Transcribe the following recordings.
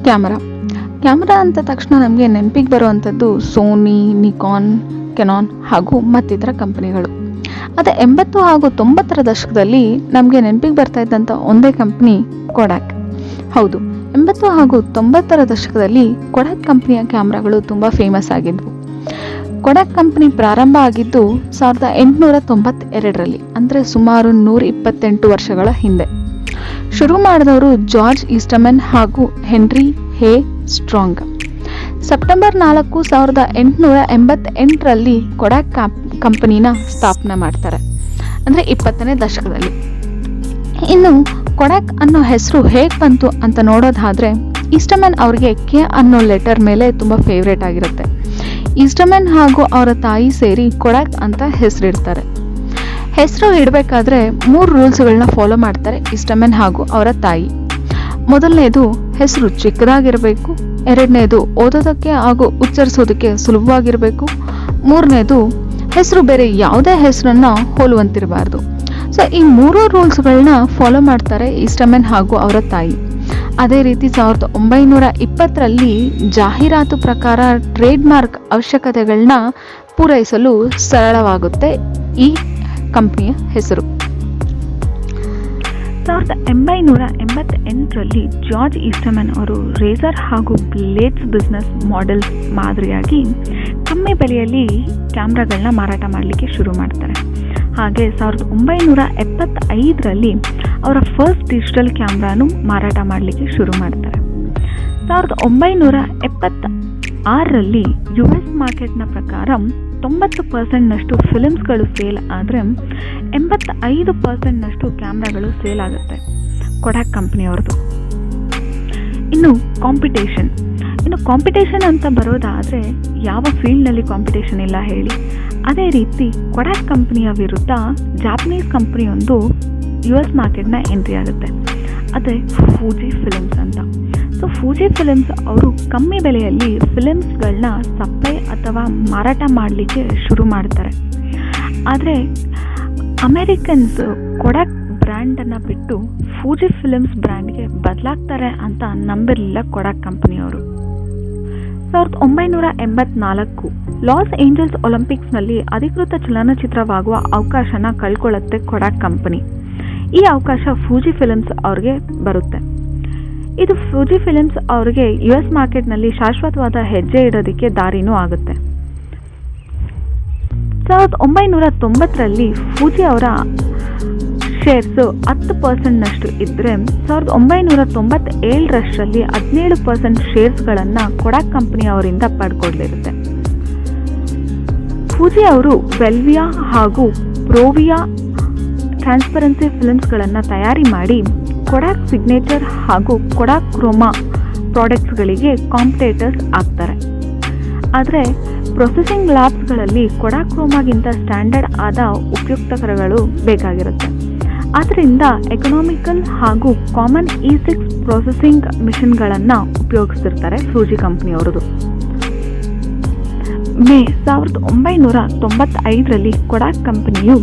Camera ಅಂತ ತಕ್ಷಣ ನಮಗೆ ನೆನಪಿಗೆ ಬರುವಂಥದ್ದು ಸೋನಿ, ನಿಕಾನ್, ಕೆನಾನ್ ಹಾಗೂ ಮತ್ತಿತರ ಕಂಪನಿಗಳು. ಅದೇ 80 ಹಾಗೂ 90ರ ದಶಕದಲ್ಲಿ ನಮಗೆ ನೆನಪಿಗೆ ಬರ್ತಾ ಇದ್ದಂಥ ಒಂದೇ ಕಂಪನಿ ಕೊಡಾಕ್. ಹೌದು, 80 ಹಾಗೂ 90ರ ದಶಕದಲ್ಲಿ ಕೊಡಾಕ್ ಕಂಪನಿಯ ಕ್ಯಾಮ್ರಾಗಳು ತುಂಬ ಫೇಮಸ್ ಆಗಿದ್ವು. ಕೊಡಾಕ್ ಕಂಪನಿ ಪ್ರಾರಂಭ ಆಗಿದ್ದು 1892ರಲ್ಲಿ, ಅಂದರೆ ಸುಮಾರು 128 ವರ್ಷಗಳ ಹಿಂದೆ. ಶುರು ಮಾಡಿದವರು ಜಾರ್ಜ್ ಈಸ್ಟಮನ್ ಹಾಗೂ ಹೆನ್ರಿ ಹೇ ಸ್ಟ್ರಾಂಗ್. ಸೆಪ್ಟೆಂಬರ್ 4, 1888ರಲ್ಲಿ ಕೊಡಾಕ್ ಕಂಪನಿನ ಸ್ಥಾಪನೆ ಮಾಡ್ತಾರೆ, ಅಂದರೆ 20ನೇ ದಶಕದಲ್ಲಿ. ಇನ್ನು ಕೊಡಾಕ್ ಅನ್ನೋ ಹೆಸರು ಹೇಗೆ ಬಂತು ಅಂತ ನೋಡೋದಾದ್ರೆ, ಈಸ್ಟಮನ್ ಅವ್ರಿಗೆ ಕೆ ಅನ್ನೋ ಲೆಟರ್ ಮೇಲೆ ತುಂಬ ಫೇವ್ರೇಟ್ ಆಗಿರುತ್ತೆ. ಈಸ್ಟಮನ್ ಹಾಗೂ ಅವರ ತಾಯಿ ಸೇರಿ ಕೊಡಾಕ್ ಅಂತ ಹೆಸರಿಡ್ತಾರೆ. ಹೆಸರು ಇಡಬೇಕಾದ್ರೆ 3 ರೂಲ್ಸ್ಗಳನ್ನ ಫಾಲೋ ಮಾಡ್ತಾರೆ ಈಸ್ಟಮನ್ ಹಾಗೂ ಅವರ ತಾಯಿ. ಮೊದಲನೇದು, ಹೆಸರು ಚಿಕ್ಕದಾಗಿರಬೇಕು. ಎರಡನೇದು, ಓದೋದಕ್ಕೆ ಹಾಗೂ ಉಚ್ಚರಿಸೋದಕ್ಕೆ ಸುಲಭವಾಗಿರಬೇಕು. ಮೂರನೇದು, ಹೆಸರು ಬೇರೆ ಯಾವುದೇ ಹೆಸರನ್ನ ಹೋಲುವಂತಿರಬಾರ್ದು. ಸೊ ಈ 3 ರೂಲ್ಸ್ಗಳನ್ನ ಫಾಲೋ ಮಾಡ್ತಾರೆ ಈಸ್ಟಮನ್ ಹಾಗೂ ಅವರ ತಾಯಿ. ಅದೇ ರೀತಿ 1920ರಲ್ಲಿ ಜಾಹೀರಾತು ಪ್ರಕಾರ ಟ್ರೇಡ್ ಮಾರ್ಕ್ ಅವಶ್ಯಕತೆಗಳನ್ನ ಪೂರೈಸಲು ಸರಳವಾಗುತ್ತೆ ಈ ಕಂಪನಿಯ ಹೆಸರು. 1888ರಲ್ಲಿ ಜಾರ್ಜ್ ಈಸ್ಟಮನ್ ಅವರು ರೇಸರ್ ಹಾಗೂ ಬ್ಲೇಡ್ಸ್ ಬಿಸ್ನೆಸ್ ಮಾಡೆಲ್ಸ್ ಮಾದರಿಯಾಗಿ ಕಮ್ಮಿ ಬೆಲೆಯಲ್ಲಿ ಕ್ಯಾಮ್ರಾಗಳನ್ನ ಮಾರಾಟ ಮಾಡಲಿಕ್ಕೆ ಶುರು ಮಾಡ್ತಾರೆ. ಹಾಗೆ 1975ರಲ್ಲಿ ಅವರ ಫಸ್ಟ್ ಡಿಜಿಟಲ್ ಕ್ಯಾಮ್ರಾನು ಮಾರಾಟ ಮಾಡಲಿಕ್ಕೆ ಶುರು ಮಾಡ್ತಾರೆ. 1976ರಲ್ಲಿ US ಮಾರ್ಕೆಟ್ನ ಪ್ರಕಾರ 90%ನಷ್ಟು ಫಿಲ್ಮ್ಸ್ಗಳು ಸೇಲ್ ಆದರೆ 85%ನಷ್ಟು ಕ್ಯಾಮ್ರಾಗಳು ಸೇಲ್ ಆಗುತ್ತೆ ಕೊಡಾಕ್ ಕಂಪನಿಯವ್ರದ್ದು. ಇನ್ನು ಕಾಂಪಿಟೇಷನ್ ಅಂತ ಬರೋದಾದರೆ ಯಾವ ಫೀಲ್ಡ್ನಲ್ಲಿ ಕಾಂಪಿಟೇಷನ್ ಇಲ್ಲ ಹೇಳಿ. ಅದೇ ರೀತಿ ಕೊಡಾಕ್ ಕಂಪನಿಯ ವಿರುದ್ಧ ಜಾಪನೀಸ್ ಕಂಪನಿಯೊಂದು US ಮಾರ್ಕೆಟ್ನ ಎಂಟ್ರಿ ಆಗುತ್ತೆ. ಅದೇ ಫೂಜಿ ಫಿಲ್ಮ್ಸ್ ಅಂತ. ಸೊ ಫೂಜಿ ಫಿಲ್ಮ್ಸ್ ಅವರು ಕಮ್ಮಿ ಬೆಲೆಯಲ್ಲಿ ಫಿಲ್ಮ್ಸ್ಗಳನ್ನ ಸಪ್ಲೈ ಅಥವಾ ಮಾರಾಟ ಮಾಡಲಿಕ್ಕೆ ಶುರು ಮಾಡ್ತಾರೆ. ಆದರೆ ಅಮೇರಿಕನ್ಸ್ ಕೊಡಾಕ್ ಬ್ರ್ಯಾಂಡನ್ನು ಬಿಟ್ಟು ಫೂಜಿ ಫಿಲ್ಮ್ಸ್ ಬ್ರ್ಯಾಂಡ್ಗೆ ಬದಲಾಗ್ತಾರೆ ಅಂತ ನಂಬಿರಲಿಲ್ಲ ಕೊಡಾಕ್ ಕಂಪನಿಯವರು. 1984 ಲಾಸ್ ಏಂಜಲ್ಸ್ ಒಲಿಂಪಿಕ್ಸ್ನಲ್ಲಿ ಅಧಿಕೃತ ಚಲನಚಿತ್ರವಾಗುವ ಅವಕಾಶನ ಕಳ್ಕೊಳ್ಳುತ್ತೆ ಕೊಡಾಕ್ ಕಂಪನಿ. ಈ ಅವಕಾಶ ಫೂಜಿ ಫಿಲ್ಮ್ಸ್ ಅವ್ರಿಗೆ ಬರುತ್ತೆ. ಇದು ಫೂಜಿ ಫಿಲ್ಮ್ಸ್ ಅವ್ರಿಗೆ US ಮಾರ್ಕೆಟ್ನಲ್ಲಿ ಶಾಶ್ವತವಾದ ಹೆಜ್ಜೆ ಇಡೋದಕ್ಕೆ ದಾರಿನೂ ಆಗುತ್ತೆ. 1990ರಲ್ಲಿ ಫೂಜಿ ಅವರ ಶೇರ್ಸ್ 10%ನಷ್ಟು ಇದ್ದರೆ 1997ರಲ್ಲಿ 17% ಶೇರ್ಸ್ಗಳನ್ನು ಕೊಡಾಕ್ ಕಂಪನಿಯವರಿಂದ ಪಡ್ಕೊಳ್ಳಿರುತ್ತೆ. ಫೂಜಿ ಅವರು ವೆಲ್ವಿಯಾ ಹಾಗೂ ಪ್ರೋವಿಯಾ ಟ್ರಾನ್ಸ್ಪರೆನ್ಸಿ ಫಿಲ್ಮ್ಸ್ಗಳನ್ನು ತಯಾರಿ ಮಾಡಿ ಕೊಡಾಕ್ ಸಿಗ್ನೇಚರ್ ಹಾಗೂ ಕೊಡಾಕ್ ಕ್ರೋಮಾ ಪ್ರಾಡಕ್ಟ್ಸ್ಗಳಿಗೆ ಕಾಂಪಿಟೇಟರ್ಸ್ ಆಗ್ತಾರೆ. ಆದರೆ ಪ್ರೊಸೆಸಿಂಗ್ ಲ್ಯಾಬ್ಸ್ಗಳಲ್ಲಿ ಕೊಡಾಕ್ ಕ್ರೋಮಾಗಿಂತ ಸ್ಟ್ಯಾಂಡರ್ಡ್ ಆದ ಉಪಯುಕ್ತಕರಗಳು ಬೇಕಾಗಿರುತ್ತೆ. ಆದ್ದರಿಂದ ಎಕನಾಮಿಕಲ್ ಹಾಗೂ ಕಾಮನ್ E6 ಪ್ರೊಸೆಸಿಂಗ್ ಮಿಷನ್ಗಳನ್ನು ಉಪಯೋಗಿಸ್ತಿರ್ತಾರೆ ಫೂಜಿ ಕಂಪನಿಯವ್ರದ್ದು. ಮೇ 1995ರಲ್ಲಿ ಕೊಡಾಕ್ ಕಂಪನಿಯು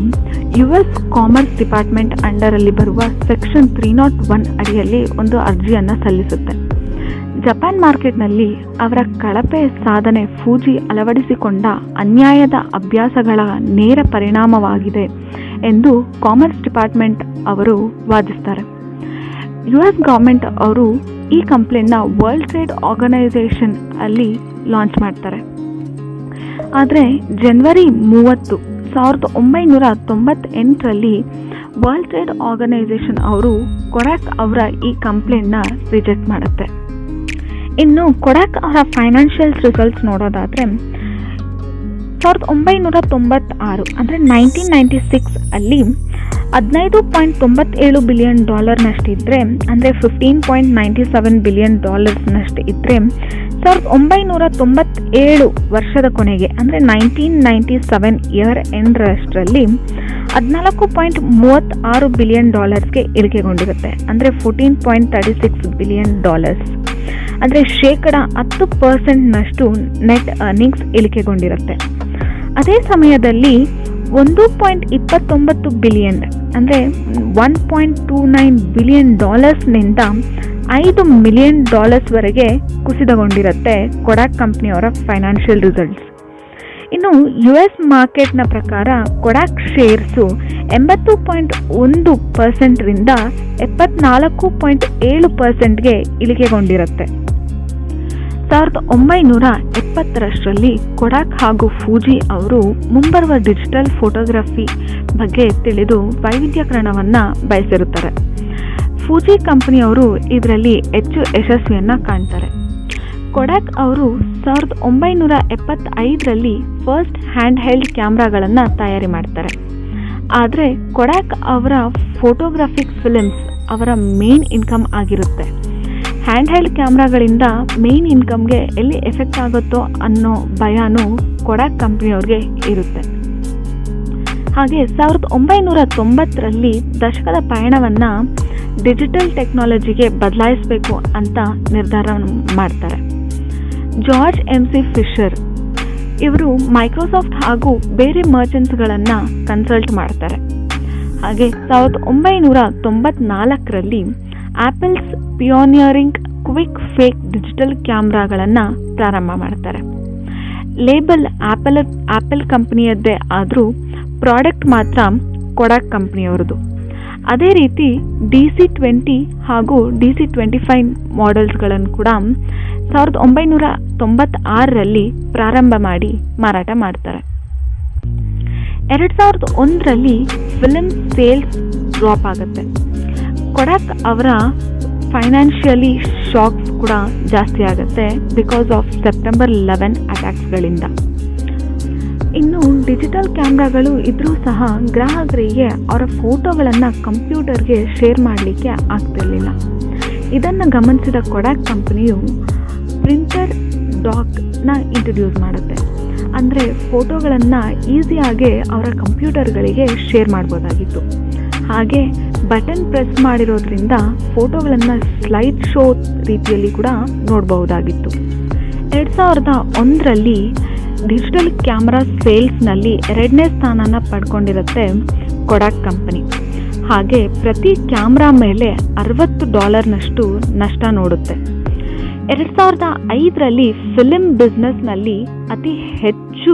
US ಕಾಮರ್ಸ್ ಡಿಪಾರ್ಟ್ಮೆಂಟ್ ಅಂಡರಲ್ಲಿ ಬರುವ ಸೆಕ್ಷನ್ 301 ಅಡಿಯಲ್ಲಿ ಒಂದು ಅರ್ಜಿಯನ್ನು ಸಲ್ಲಿಸುತ್ತೆ. ಜಪಾನ್ ಮಾರ್ಕೆಟ್ನಲ್ಲಿ ಅವರ ಕಳಪೆ ಸಾಧನೆ ಫೂಜಿ ಅಳವಡಿಸಿಕೊಂಡ ಅನ್ಯಾಯದ ಅಭ್ಯಾಸಗಳ ನೇರ ಪರಿಣಾಮವಾಗಿದೆ ಎಂದು ಕಾಮರ್ಸ್ ಡಿಪಾರ್ಟ್ಮೆಂಟ್ ಅವರು ವಾದಿಸ್ತಾರೆ. US ಗೌರ್ಮೆಂಟ್ ಅವರು ಈ ಕಂಪ್ಲೇಂಟ್ನ ವರ್ಲ್ಡ್ ಟ್ರೇಡ್ ಆರ್ಗನೈಸೇಷನ್ ಅಲ್ಲಿ ಲಾಂಚ್ ಮಾಡ್ತಾರೆ. ಆದರೆ ಜನವರಿ 30, 1998ರಲ್ಲಿ ವರ್ಲ್ಡ್ ಟ್ರೇಡ್ ಆರ್ಗನೈಸೇಷನ್ ಅವರು ಕೊಡಾಕ್ ಅವರ ಈ ಕಂಪ್ಲೇಂಟ್ನ ರಿಜೆಕ್ಟ್ ಮಾಡುತ್ತೆ. ಇನ್ನು ಕೊಡಾಕ್ ಅವರ ಫೈನಾನ್ಷಿಯಲ್ ರಿಸಲ್ಟ್ಸ್ ನೋಡೋದಾದರೆ 1996 ಅಂದರೆ 1996 ಅಲ್ಲಿ $15.97 ಬಿಲಿಯನ್ ನಷ್ಟಿದ್ರೆ, ಅಂದರೆ $15.97 ಬಿಲಿಯನ್ ನಷ್ಟು ಇದ್ದರೆ 1997 ವರ್ಷದ ಕೊನೆಗೆ ಅಂದರೆ 1997 ಇಯರ್ ಎಂಡ್ರಷ್ಟರಲ್ಲಿ $14.36 ಬಿಲಿಯನ್ ಇಳಿಕೆಗೊಂಡಿರುತ್ತೆ, ಅಂದರೆ $14.36 ಬಿಲಿಯನ್. ಅಂದರೆ ಶೇಕಡ 10%ನಷ್ಟು ನೆಟ್ ಅರ್ನಿಂಗ್ಸ್ ಇಳಿಕೆಗೊಂಡಿರುತ್ತೆ. ಅದೇ ಸಮಯದಲ್ಲಿ 1.29 ಬಿಲಿಯನ್ ಅಂದರೆ $1.29 ಬಿಲಿಯನ್ ನಿಂದ $5 ಮಿಲಿಯನ್ ವರೆಗೆ ಕುಸಿತಗೊಂಡಿರುತ್ತೆ ಕೊಡಾಕ್ ಕಂಪ್ನಿಯವರ ಫೈನಾನ್ಷಿಯಲ್ ರಿಸಲ್ಟ್ಸ್. ಇನ್ನು US ಮಾರ್ಕೆಟ್ನ ಪ್ರಕಾರ ಕೊಡಾಕ್ ಶೇರ್ಸು 80.1%ರಿಂದ 74.7%ಗೆ ಇಳಿಕೆಗೊಂಡಿರುತ್ತೆ. 1970ರಲ್ಲಿ ಕೊಡಾಕ್ ಹಾಗೂ ಫೂಜಿ ಅವರು ಮುಂಬರುವ ಡಿಜಿಟಲ್ ಫೋಟೋಗ್ರಫಿ ಬಗ್ಗೆ ತಿಳಿದು ವೈವಿಧ್ಯಕರಣವನ್ನು ಬಯಸಿರುತ್ತಾರೆ. ಫೂಜಿ ಕಂಪನಿಯವರು ಇದರಲ್ಲಿ ಹೆಚ್ಚು ಯಶಸ್ವಿಯನ್ನು ಕಾಣ್ತಾರೆ. ಕೊಡಾಕ್ ಅವರು 1975ರಲ್ಲಿ ಫಸ್ಟ್ ಹ್ಯಾಂಡ್ ಹೆಲ್ಡ್ ಕ್ಯಾಮ್ರಾಗಳನ್ನು ತಯಾರಿ ಮಾಡ್ತಾರೆ. ಆದರೆ ಕೊಡಾಕ್ ಅವರ ಫೋಟೋಗ್ರಾಫಿಕ್ ಫಿಲ್ಮ್ಸ್ ಅವರ ಮೇನ್ ಇನ್ಕಮ್ ಆಗಿರುತ್ತೆ. ಹ್ಯಾಂಡ್ ಹೆಲ್ಡ್ ಕ್ಯಾಮ್ರಾಗಳಿಂದ ಮೇನ್ ಇನ್ಕಮ್ಗೆ ಎಲ್ಲಿ ಎಫೆಕ್ಟ್ ಆಗುತ್ತೋ ಅನ್ನೋ ಭಯನೂ ಕೊಡಾಕ್ ಕಂಪ್ನಿಯವ್ರಿಗೆ ಇರುತ್ತೆ. ಹಾಗೆ 1990ರಲ್ಲಿ ದಶಕದ ಪಯಣವನ್ನು ಡಿಜಿಟಲ್ ಟೆಕ್ನಾಲಜಿಗೆ ಬದಲಾಯಿಸಬೇಕು ಅಂತ ನಿರ್ಧಾರ ಮಾಡ್ತಾರೆ. ಜಾರ್ಜ್ MC ಫಿಶರ್ ಇವರು ಮೈಕ್ರೋಸಾಫ್ಟ್ ಹಾಗೂ ಬೇರೆ ಮರ್ಚೆಂಟ್ಸ್ಗಳನ್ನು ಕನ್ಸಲ್ಟ್ ಮಾಡ್ತಾರೆ. ಹಾಗೆ 1994ರಲ್ಲಿ ಆಪಲ್ಸ್ ಪಿಯೋನಿಯರಿಂಗ್ ಕ್ವಿಕ್ ಫೇಕ್ ಡಿಜಿಟಲ್ ಕ್ಯಾಮ್ರಾಗಳನ್ನು ಪ್ರಾರಂಭ ಮಾಡ್ತಾರೆ. ಲೇಬಲ್ ಆಪಲ್ ಕಂಪನಿಯದ್ದೇ ಆದರೂ ಪ್ರಾಡಕ್ಟ್ ಮಾತ್ರ ಕೊಡಾಕ್ ಕಂಪ್ನಿಯವ್ರದ್ದು. ಅದೇ ರೀತಿ DC-20 ಹಾಗೂ DC-25 ಮಾಡೆಲ್ಸ್ಗಳನ್ನು ಕೂಡ 1996ರಲ್ಲಿ ಪ್ರಾರಂಭ ಮಾಡಿ ಮಾರಾಟ ಮಾಡ್ತಾರೆ. 2001ರಲ್ಲಿ ಫಿಲ್ಮ್ ಸೇಲ್ಸ್ ಡ್ರಾಪ್ ಆಗುತ್ತೆ. ಕೊಡಾಕ್ ಅವರ ಫೈನಾನ್ಷಿಯಲಿ ಶಾಕ್ಸ್ ಕೂಡ ಜಾಸ್ತಿ ಆಗುತ್ತೆ ಬಿಕಾಸ್ ಆಫ್ ಸೆಪ್ಟೆಂಬರ್ 11 ಅಟ್ಯಾಕ್ಸ್ಗಳಿಂದ. ಇನ್ನು ಡಿಜಿಟಲ್ ಕ್ಯಾಮ್ರಾಗಳು ಇದ್ರೂ ಸಹ ಗ್ರಾಹಕರಿಗೆ ಅವರ ಫೋಟೋಗಳನ್ನು ಕಂಪ್ಯೂಟರ್ಗೆ ಶೇರ್ ಮಾಡಲಿಕ್ಕೆ ಆಗ್ತಿರಲಿಲ್ಲ. ಇದನ್ನು ಗಮನಿಸಿದ ಕೊಡಾಕ್ ಕಂಪನಿಯು ಪ್ರಿಂಟರ್ ಡಾಕ್ನ ಇಂಟ್ರೊಡ್ಯೂಸ್ ಮಾಡುತ್ತೆ. ಅಂದರೆ ಫೋಟೋಗಳನ್ನು ಈಸಿಯಾಗಿ ಅವರ ಕಂಪ್ಯೂಟರ್ಗಳಿಗೆ ಶೇರ್ ಮಾಡ್ಬೋದಾಗಿತ್ತು. ಹಾಗೆ ಬಟನ್ ಪ್ರೆಸ್ ಮಾಡಿರೋದ್ರಿಂದ ಫೋಟೋಗಳನ್ನು ಸ್ಲೈಡ್ ಶೋ ರೀತಿಯಲ್ಲಿ ಕೂಡ ನೋಡಬಹುದಾಗಿತ್ತು. 2001ರಲ್ಲಿ ಡಿಜಿಟಲ್ ಕ್ಯಾಮ್ರಾ ಸೇಲ್ಸ್ನಲ್ಲಿ 2ನೇ ಸ್ಥಾನನ ಪಡ್ಕೊಂಡಿರುತ್ತೆ ಕೊಡಾಕ್ ಕಂಪನಿ. ಹಾಗೆ ಪ್ರತಿ ಕ್ಯಾಮ್ರಾ ಮೇಲೆ $60ನಷ್ಟು ನಷ್ಟ ನೋಡುತ್ತೆ. 2005ರಲ್ಲಿ ಫಿಲ್ಮ್ ಬಿಸ್ನೆಸ್ನಲ್ಲಿ ಅತಿ ಹೆಚ್ಚು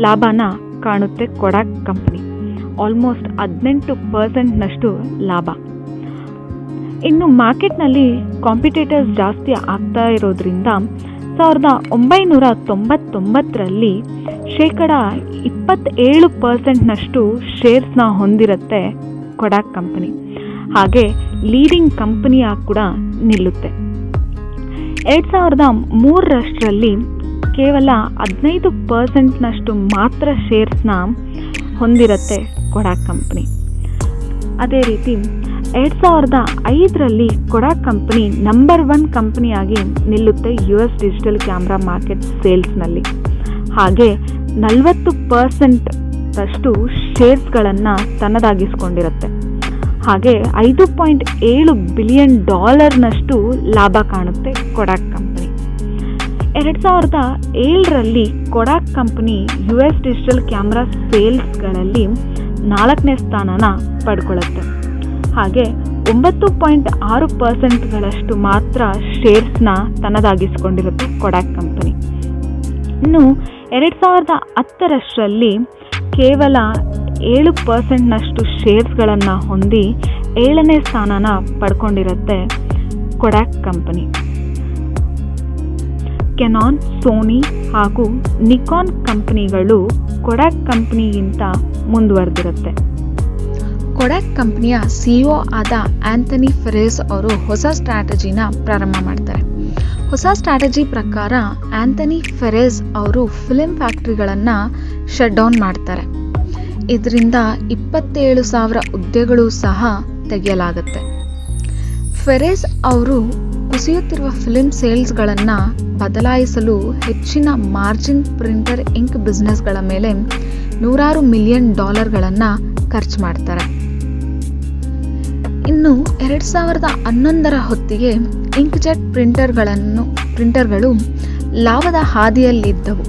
ಲಾಭನ ಕಾಣುತ್ತೆ ಕೊಡಾಕ್ ಕಂಪನಿ. ಆಲ್ಮೋಸ್ಟ್ 18%ನಷ್ಟು ಲಾಭ. ಇನ್ನು ಮಾರ್ಕೆಟ್ನಲ್ಲಿ ಕಾಂಪಿಟೇಟರ್ಸ್ ಜಾಸ್ತಿ ಆಗ್ತಾ ಇರೋದ್ರಿಂದ 1999ರಲ್ಲಿ 27%ನಷ್ಟು ಶೇರ್ಸ್ನ ಹೊಂದಿರುತ್ತೆ ಕೊಡಾಕ್ ಕಂಪನಿ. ಹಾಗೆ ಲೀಡಿಂಗ್ ಕಂಪನಿಯಾಗಿ ಕೂಡ ನಿಲ್ಲುತ್ತೆ. 2003ರಲ್ಲಿ ಕೇವಲ 15%ನಷ್ಟು ಮಾತ್ರ ಶೇರ್ಸ್ನ ಹೊಂದಿರುತ್ತೆ ಕೊಡಾಕ್ ಕಂಪನಿ. ಅದೇ ರೀತಿ 2005ರಲ್ಲಿ ಕೊಡಾಕ್ ಕಂಪನಿ ನಂಬರ್ 1 ಕಂಪನಿಯಾಗಿ ನಿಲ್ಲುತ್ತೆ US ಡಿಜಿಟಲ್ ಕ್ಯಾಮ್ರಾ ಮಾರ್ಕೆಟ್ ಸೇಲ್ಸ್ನಲ್ಲಿ. ಹಾಗೆ 40%ನಷ್ಟು ಶೇರ್ಸ್ಗಳನ್ನು ತನ್ನದಾಗಿಸ್ಕೊಂಡಿರುತ್ತೆ. ಹಾಗೆ $5.7 ಬಿಲಿಯನ್ ನಷ್ಟು ಲಾಭ ಕಾಣುತ್ತೆ ಕೊಡಾಕ್ ಕಂಪನಿ. 2007ರಲ್ಲಿ ಕೊಡಾಕ್ ಕಂಪನಿ US ಡಿಜಿಟಲ್ ಕ್ಯಾಮ್ರಾ ಸೇಲ್ಸ್ಗಳಲ್ಲಿ 4ನೇ ಸ್ಥಾನನ ಪಡ್ಕೊಳ್ಳುತ್ತೆ. ಹಾಗೆ 9.6%ಗಳಷ್ಟು ಮಾತ್ರ ಶೇರ್ಸ್ನ ತನ್ನದಾಗಿಸ್ಕೊಂಡಿರುತ್ತೆ ಕೊಡಾಕ್ ಕಂಪನಿ. ಇನ್ನು 2010ರಲ್ಲಿ ಕೇವಲ 7%ನಷ್ಟು ಶೇರ್ಸ್ಗಳನ್ನು ಹೊಂದಿ 7ನೇ ಸ್ಥಾನನ ಪಡ್ಕೊಂಡಿರುತ್ತೆ ಕೊಡಾಕ್ ಕಂಪನಿ. ಕೆನಾನ್, ಸೋನಿ ಹಾಗೂ ನಿಕಾನ್ ಕಂಪನಿಗಳು ಕೊಡಾಕ್ ಕಂಪನಿಗಿಂತ ಮುಂದುವರೆದಿರುತ್ತೆ. ಕೊಡಾಕ್ ಕಂಪನಿಯ CEO ಆದ ಆಂಥನಿ ಫೆರೇಸ್ ಅವರು ಹೊಸ ಸ್ಟ್ರಾಟಜಿನ ಪ್ರಾರಂಭ ಮಾಡ್ತಾರೆ. ಹೊಸ ಸ್ಟ್ರಾಟಜಿ ಪ್ರಕಾರ ಆಂಥನಿ ಫೆರೇಸ್ ಅವರು ಫಿಲ್ಮ್ ಫ್ಯಾಕ್ಟ್ರಿಗಳನ್ನು ಶಟ್ ಡೌನ್ ಮಾಡ್ತಾರೆ. ಇದರಿಂದ 27,000 ಹುದ್ದೆಗಳು ಸಹ ತೆಗೆಯಲಾಗುತ್ತೆ. ಫೆರೇಸ್ ಅವರು ಕುಸಿಯುತ್ತಿರುವ ಫಿಲ್ಮ್ ಸೇಲ್ಸ್ಗಳನ್ನು ಬದಲಾಯಿಸಲು ಹೆಚ್ಚಿನ ಮಾರ್ಜಿನ್ ಪ್ರಿಂಟರ್ ಇಂಕ್ ಬಿಸ್ನೆಸ್ಗಳ ಮೇಲೆ $100 ಮಿಲಿಯನ್ ಖರ್ಚು ಮಾಡ್ತಾರೆ. ಇನ್ನು 2011ರ ಹೊತ್ತಿಗೆ ಇಂಕ್ಜೆಟ್ ಪ್ರಿಂಟರ್ಗಳು ಲಾಭದ ಹಾದಿಯಲ್ಲಿದ್ದವು.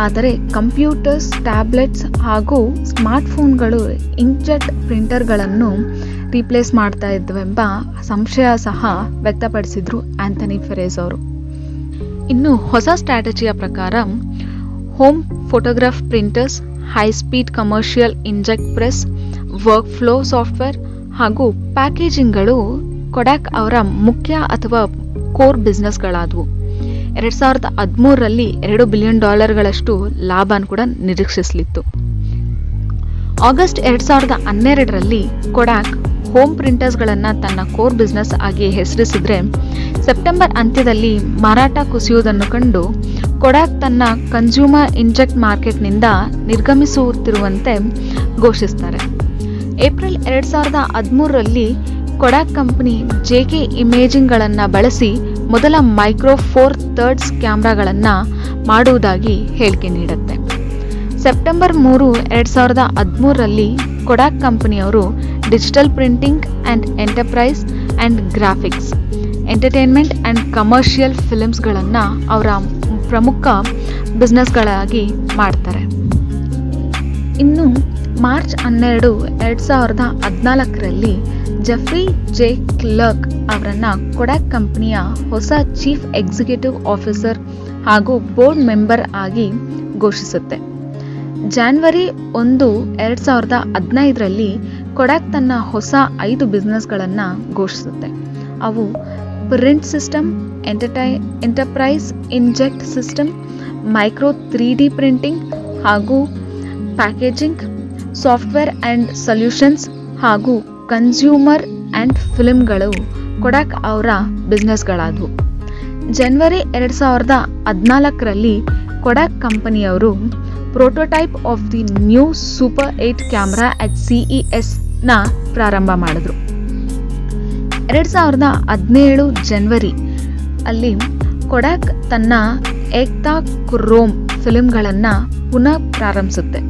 ಆದರೆ ಕಂಪ್ಯೂಟರ್ಸ್, ಟ್ಯಾಬ್ಲೆಟ್ಸ್ ಹಾಗೂ ಸ್ಮಾರ್ಟ್ಫೋನ್ಗಳು ಇಂಕ್ಜೆಟ್ ಪ್ರಿಂಟರ್ಗಳನ್ನು ರೀಪ್ಲೇಸ್ ಮಾಡ್ತಾ ಇದ್ವೆಂಬ ಸಂಶಯ ಸಹ ವ್ಯಕ್ತಪಡಿಸಿದ್ರು ಆಂಥನಿ ಫೆರೇಜ್ ಅವರು. ಇನ್ನು ಹೊಸ ಸ್ಟ್ರಾಟಜಿಯ ಪ್ರಕಾರ home photograph printers, high speed commercial inject press, work flow software ಹಾಗೂ ಪ್ಯಾಕೇಜಿಂಗ್ಗಳು ಕೊಡಾಕ್ ಅವರ ಮುಖ್ಯ ಅಥವಾ ಕೋರ್ ಬಿಸ್ನೆಸ್ಗಳಾದವು. 2013ರಲ್ಲಿ $2 ಬಿಲಿಯನ್ ಲಾಭನ ಕೂಡ ನಿರೀಕ್ಷಿಸಲಿತ್ತು. ಆಗಸ್ಟ್ 2012ರಲ್ಲಿ ಕೊಡಾಕ್ ಹೋಮ್ ಪ್ರಿಂಟರ್ಸ್ಗಳನ್ನು ತನ್ನ ಕೋರ್ ಬಿಸ್ನೆಸ್ ಆಗಿ ಹೆಸರಿಸಿದ್ರೆ, ಸೆಪ್ಟೆಂಬರ್ ಅಂತ್ಯದಲ್ಲಿ ಮಾರಾಟ ಕುಸಿಯುವುದನ್ನು ಕಂಡು ಕೊಡಾಕ್ ತನ್ನ ಕನ್ಸ್ಯೂಮರ್ ಇಂಜೆಕ್ಟ್ ಮಾರ್ಕೆಟ್ನಿಂದ ನಿರ್ಗಮಿಸುತ್ತಿರುವಂತೆ ಘೋಷಿಸ್ತಾರೆ. ಏಪ್ರಿಲ್ 2013ರಲ್ಲಿ ಕೊಡಾಕ್ ಕಂಪನಿ JK ಇಮೇಜಿಂಗ್ಗಳನ್ನು ಬಳಸಿ ಮೊದಲ ಮೈಕ್ರೋ 4/3 ಕ್ಯಾಮ್ರಾಗಳನ್ನು ಮಾಡುವುದಾಗಿ ಹೇಳಿಕೆ ನೀಡುತ್ತೆ. ಸೆಪ್ಟೆಂಬರ್ 3, 2013ರಲ್ಲಿ ಕೊಡಾಕ್ ಕಂಪನಿಯವರು digital printing and enterprise and graphics, entertainment and commercial ಫಿಲ್ಮ್ಸ್ಗಳನ್ನು ಅವರ ಪ್ರಮುಖ ಬಿಸ್ನೆಸ್ಗಳಾಗಿ ಮಾಡ್ತಾರೆ. ಇನ್ನು ಮಾರ್ಚ್ 12, 2014ರಲ್ಲಿ ಜೆಫ್ರಿ ಜೆ ಕ್ಲರ್ಕ್ ಅವರನ್ನು ಕೊಡಾಕ್ ಕಂಪನಿಯ ಹೊಸ ಚೀಫ್ ಎಕ್ಸಿಕ್ಯೂಟಿವ್ ಆಫೀಸರ್ ಹಾಗೂ ಬೋರ್ಡ್ ಮೆಂಬರ್ ಆಗಿ ಘೋಷಿಸುತ್ತೆ. ಜಾನ್ವರಿ 1, 2015ರಲ್ಲಿ ಕೊಡಾಕ್ ತನ್ನ ಹೊಸ 5 ಬಿಸ್ನೆಸ್ಗಳನ್ನು ಘೋಷಿಸುತ್ತೆ. ಅವು print system, enterprise inkjet system, micro 3D printing ಹಾಗೂ ಪ್ಯಾಕೇಜಿಂಗ್, ಸಾಫ್ಟ್ವೇರ್ ಆ್ಯಂಡ್ ಸೊಲ್ಯೂಷನ್ಸ್ ಹಾಗೂ ಕನ್ಸ್ಯೂಮರ್ ಆ್ಯಂಡ್ ಫಿಲ್ಮ್ಗಳು ಕೊಡಾಕ್ ಅವರ ಬಿಸ್ನೆಸ್ಗಳಾದವು. ಜನವರಿ 2014ರಲ್ಲಿ ಕೊಡಾಕ್ ಕಂಪನಿಯವರು prototype of the new super 8 camera at CESನ ಪ್ರಾರಂಭ ಮಾಡಿದ್ರು. 2017 ಜನವರಿ ಅಲ್ಲಿ ಕೊಡಾಕ್ ತನ್ನ ಏಕ್ತಾ ಕ್ರೋಮ್ ಫಿಲ್ಮ್ಗಳನ್ನು ಪುನಃ ಪ್ರಾರಂಭಿಸುತ್ತೆ.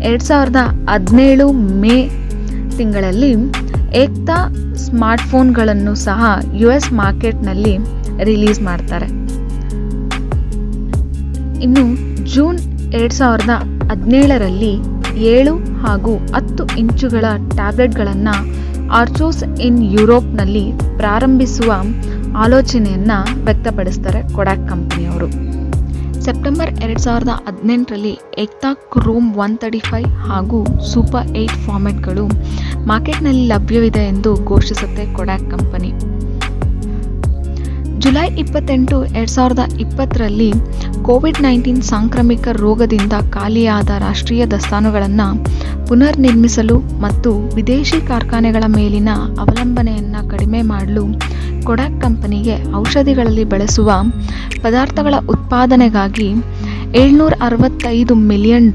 2017 ಮೇ ತಿಂಗಳಲ್ಲಿ ಏಕ್ತಾ ಸ್ಮಾರ್ಟ್ಫೋನ್ಗಳನ್ನು ಸಹ US ಮಾರ್ಕೆಟ್ನಲ್ಲಿ ರಿಲೀಸ್ ಮಾಡ್ತಾರೆ. ಇನ್ನು ಜೂನ್ 2017ರಲ್ಲಿ 7 ಹಾಗೂ 10 ಇಂಚುಗಳ ಟ್ಯಾಬ್ಲೆಟ್ಗಳನ್ನು ಆರ್ಚೋಸ್ ಇನ್ ಯುರೋಪ್ನಲ್ಲಿ ಪ್ರಾರಂಭಿಸುವ ಆಲೋಚನೆಯನ್ನು ವ್ಯಕ್ತಪಡಿಸ್ತಾರೆ ಕೊಡಾಕ್ ಕಂಪನಿಯವರು. ಸೆಪ್ಟೆಂಬರ್ 2018ರಲ್ಲಿ ಏಕ್ತಾ ಕ್ರೋಮ್ 135 ಹಾಗೂ ಸೂಪರ್ 8 ಫಾರ್ಮ್ಯಾಟ್ಗಳು ಮಾರ್ಕೆಟ್ನಲ್ಲಿ ಲಭ್ಯವಿದೆ ಎಂದು ಘೋಷಿಸುತ್ತೆ ಕೊಡಾಕ್ ಕಂಪನಿ. ಜುಲೈ 28, 2020ರಲ್ಲಿ ಕೋವಿಡ್-19 ಸಾಂಕ್ರಾಮಿಕ ರೋಗದಿಂದ ಖಾಲಿಯಾದ ರಾಷ್ಟ್ರೀಯ ದಾಸ್ತಾನುಗಳನ್ನು ಪುನರ್ ನಿರ್ಮಿಸಲು ಮತ್ತು ವಿದೇಶಿ ಕಾರ್ಖಾನೆಗಳ ಮೇಲಿನ ಅವಲಂಬನೆಯನ್ನು ಕಡಿಮೆ ಮಾಡಲು ಕೊಡಾಕ್ ಕಂಪನಿಗೆ ಔಷಧಿಗಳಲ್ಲಿ ಬಳಸುವ ಪದಾರ್ಥಗಳ ಉತ್ಪಾದನೆಗಾಗಿ $765 ಮಿಲಿಯನ್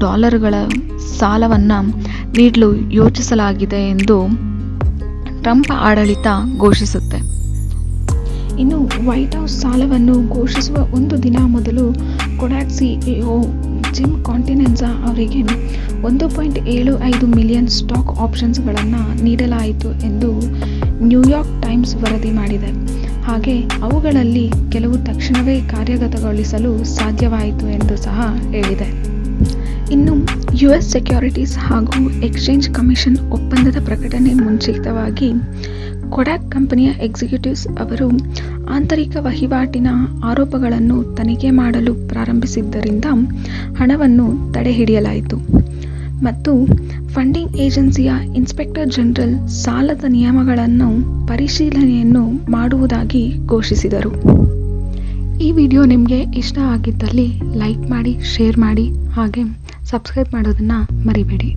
ಸಾಲವನ್ನು ನೀಡಲು ಯೋಚಿಸಲಾಗಿದೆ ಎಂದು ಟ್ರಂಪ್ ಆಡಳಿತ ಘೋಷಿಸುತ್ತೆ. ಇನ್ನು ವೈಟ್ ಹೌಸ್ ಸಾಲವನ್ನು ಘೋಷಿಸುವ ಒಂದು ದಿನ ಮೊದಲು ಕೊಡಾಕ್ CEO ಜಿಮ್ ಕಾಂಟಿನೆನ್ಸಾ ಅವರಿಗೆ 1.75 ಮಿಲಿಯನ್ ಸ್ಟಾಕ್ ಆಪ್ಷನ್ಸ್ಗಳನ್ನು ನೀಡಲಾಯಿತು ಎಂದು ನ್ಯೂಯಾರ್ಕ್ ಟೈಮ್ಸ್ ವರದಿ ಮಾಡಿದೆ. ಹಾಗೆ ಅವುಗಳಲ್ಲಿ ಕೆಲವು ತಕ್ಷಣವೇ ಕಾರ್ಯಗತಗೊಳಿಸಲು ಸಾಧ್ಯವಾಯಿತು ಎಂದು ಸಹ ಹೇಳಿದೆ. ಇನ್ನು US ಸೆಕ್ಯೂರಿಟೀಸ್ ಹಾಗೂ ಎಕ್ಸ್ಚೇಂಜ್ ಕಮಿಷನ್ ಒಪ್ಪಂದದ ಪ್ರಕಟಣೆ ಮುಂಚಿತವಾಗಿ ಕೊಡಾಕ್ ಕಂಪನಿಯ ಎಕ್ಸಿಕ್ಯೂಟಿವ್ಸ್ ಅವರು ಆಂತರಿಕ ವಹಿವಾಟಿನ ಆರೋಪಗಳನ್ನು ತನಿಖೆ ಮಾಡಲು ಪ್ರಾರಂಭಿಸಿದ್ದರಿಂದ ಹಣವನ್ನು ತಡೆಹಿಡಿಯಲಾಯಿತು ಮತ್ತು ಫಂಡಿಂಗ್ ಏಜೆನ್ಸಿಯ ಇನ್ಸ್ಪೆಕ್ಟರ್ ಜನರಲ್ ಸಾಲದ ನಿಯಮಗಳನ್ನು ಪರಿಶೀಲನೆಯನ್ನು ಮಾಡುವುದಾಗಿ ಘೋಷಿಸಿದರು. ಈ ವಿಡಿಯೋ ನಿಮಗೆ ಇಷ್ಟ ಆಗಿದ್ದಲ್ಲಿ ಲೈಕ್ ಮಾಡಿ, ಶೇರ್ ಮಾಡಿ, ಹಾಗೆ ಸಬ್ಸ್ಕ್ರೈಬ್ ಮಾಡೋದನ್ನು ಮರಿಬೇಡಿ.